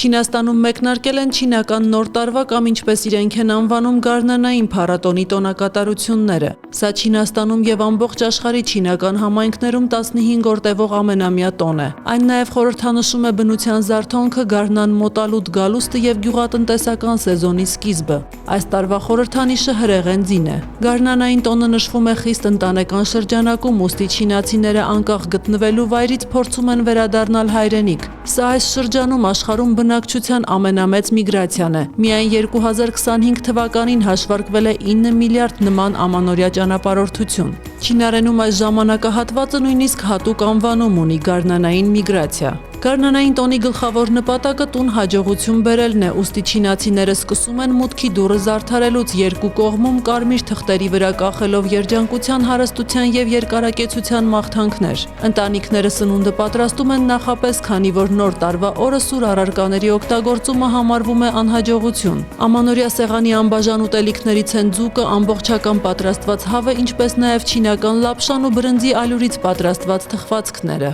Չինաստանում մեկնարկել են չինական նոր տարվա կամ ինչպես իրենք են անվանում գարնանային փառատոնի տոնակատարությունները։ Սա Չինաստանում եւ ամբողջ աշխարհի չինական համայնքներում 15-րդ տևող ամենամյա տոն է։ Այն նաեւ խորհրդանշում է բնության զարթոնքը, գարնան մոտալուտ գալուստը եւ գյուղատնտեսական սեզոնի սկիզբը։ Այս տարվա խորհրդանիշը հրեղեն ձին է։ Գարնանային տոնը նշվում է խիստ ընտանեկան շրջանակում, ուստի չինացիները անկախ գտնվելու վայրից փորձում են վերադառնալ հայրենիք։ Սա այս շրջանում աշխարհում բնակչության ամենամեծ միգրացիան է։ Միայն 2025 թվականին հաշվարկվել է 9 միլիարդ նման ամանորյա ճանապարհորդություն։ Չինարենում այս ժամանակահատվածը նույնիսկ հատուկ անվանում ունի՝ գարնանային միգրացիա։ Գարնանային տոնի գլխավոր նպատակը տուն հաջողություն բերելն է, ուստի չինացիները սկսում են մուտքի դուռը զարդարելուց երկու կողմում կարմիր թղթերի վրա կախելով երջանկության, հարստության եւ երկարակեցության մաղթանքներ։ Ընտանիքները սնունդը պատրաստում են նախապես, քանի որ նոր տարվա օրը սուր առարկաների օգտագործումը համարվում է անհաջողություն։ Ամանորյա սեղանի անբաժան ուտելիքներից են ձուկը, ամբողջական պատրաստված հավը, ինչպես նաեւ չինական լապշան ու բրնձի ալյուրից պատրաստված թխվածքները։